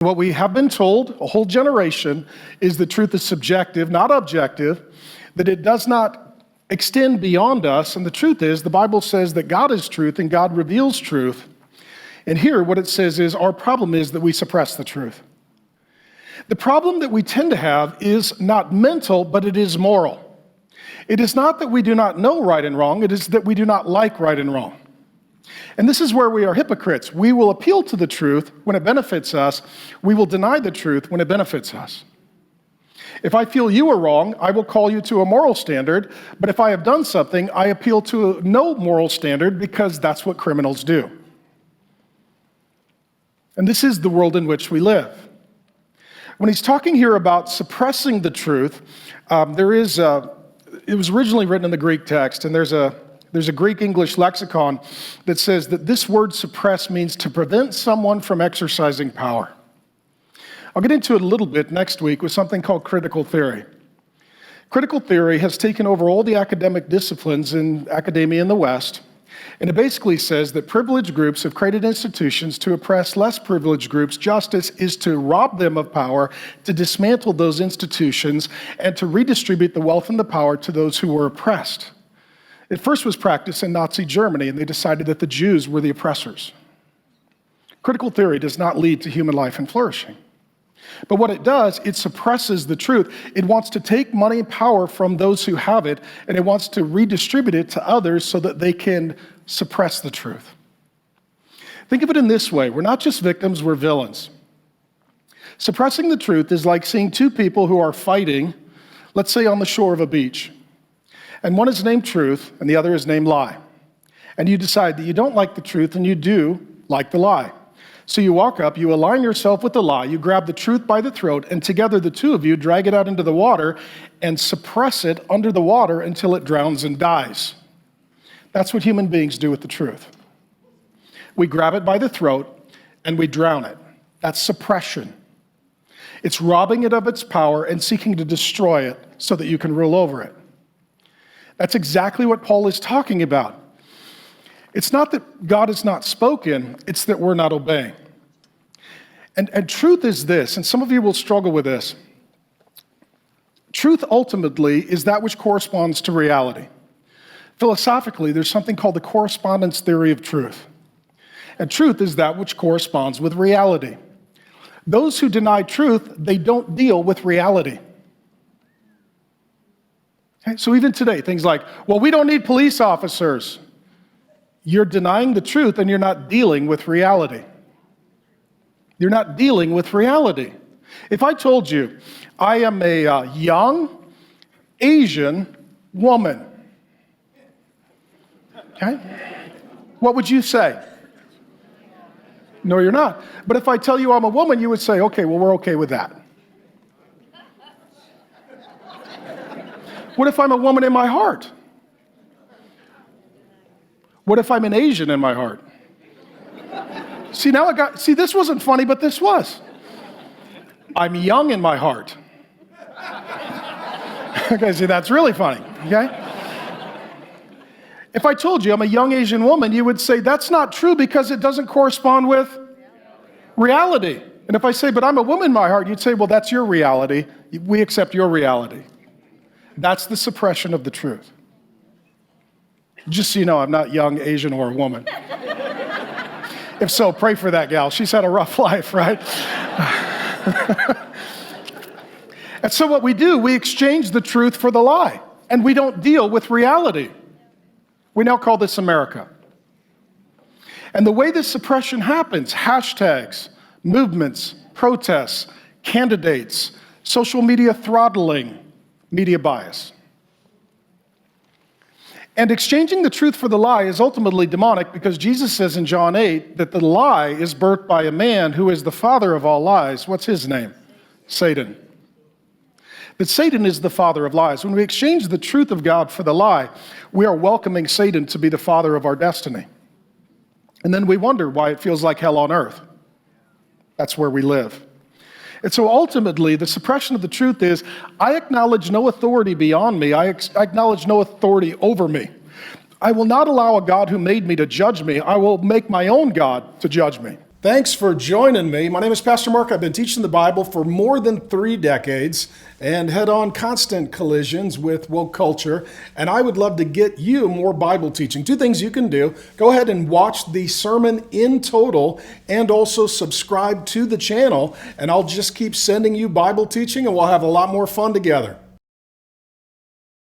What we have been told, a whole generation, is the truth is subjective, not objective, that it does not extend beyond us. And the truth is, the Bible says that God is truth and God reveals truth. And here, what it says is, our problem is that we suppress the truth. The problem that we tend to have is not mental, but it is moral. It is not that we do not know right and wrong, it is that we do not like right and wrong. And this is where we are hypocrites. We will appeal to the truth when it benefits us. We will deny the truth when it benefits us. If I feel you are wrong, I will call you to a moral standard. But if I have done something, I appeal to no moral standard because that's what criminals do. And this is the world in which we live. When he's talking here about suppressing the truth, it was originally written in the Greek text, and there's a Greek English lexicon that says that this word suppress means to prevent someone from exercising power. I'll get into it a little bit next week with something called critical theory. Critical theory has taken over all the academic disciplines in academia in the West, and it basically says that privileged groups have created institutions to oppress less privileged groups. Justice is to rob them of power, to dismantle those institutions, and to redistribute the wealth and the power to those who were oppressed. It first was practiced in Nazi Germany, and they decided that the Jews were the oppressors. Critical theory does not lead to human life and flourishing. But what it does, it suppresses the truth. It wants to take money and power from those who have it, and it wants to redistribute it to others so that they can suppress the truth. Think of it in this way. We're not just victims, we're villains. Suppressing the truth is like seeing two people who are fighting, let's say on the shore of a beach. And one is named truth, and the other is named lie. And you decide that you don't like the truth, and you do like the lie. So you walk up, you align yourself with the lie, you grab the truth by the throat, and together the two of you drag it out into the water and suppress it under the water until it drowns and dies. That's what human beings do with the truth. We grab it by the throat, and we drown it. That's suppression. It's robbing it of its power and seeking to destroy it so that you can rule over it. That's exactly what Paul is talking about. It's not that God has not spoken, it's that we're not obeying. And truth is this, and some of you will struggle with this. Truth ultimately is that which corresponds to reality. Philosophically, there's something called the correspondence theory of truth. And truth is that which corresponds with reality. Those who deny truth, they don't deal with reality. Okay? So even today, things like, well, we don't need police officers. You're denying the truth and you're not dealing with reality. You're not dealing with reality. If I told you, I am a young Asian woman, okay? What would you say? No, you're not. But if I tell you I'm a woman, you would say, okay, well, we're okay with that. What if I'm a woman in my heart? What if I'm an Asian in my heart? See, this wasn't funny, but this was. I'm young in my heart. Okay, see, that's really funny, okay? If I told you I'm a young Asian woman, you would say, that's not true because it doesn't correspond with reality. And if I say, but I'm a woman in my heart, you'd say, well, that's your reality. We accept your reality. That's the suppression of the truth. Just so you know, I'm not young, Asian, or a woman. If so, pray for that gal. She's had a rough life, right? And so what we do, we exchange the truth for the lie, and we don't deal with reality. We now call this America. And the way this suppression happens, hashtags, movements, protests, candidates, social media throttling, media bias. And exchanging the truth for the lie is ultimately demonic because Jesus says in John 8 that the lie is birthed by a man who is the father of all lies. What's his name? Satan. That Satan is the father of lies. When we exchange the truth of God for the lie, we are welcoming Satan to be the father of our destiny. And then we wonder why it feels like hell on earth. That's where we live. And so ultimately, the suppression of the truth is, I acknowledge no authority beyond me. I acknowledge no authority over me. I will not allow a God who made me to judge me. I will make my own God to judge me. Thanks for joining me. My name is Pastor Mark. I've been teaching the Bible for more than 3 decades and head on constant collisions with woke culture. And I would love to get you more Bible teaching. 2 things you can do. Go ahead and watch the sermon in total and also subscribe to the channel. And I'll just keep sending you Bible teaching and we'll have a lot more fun together.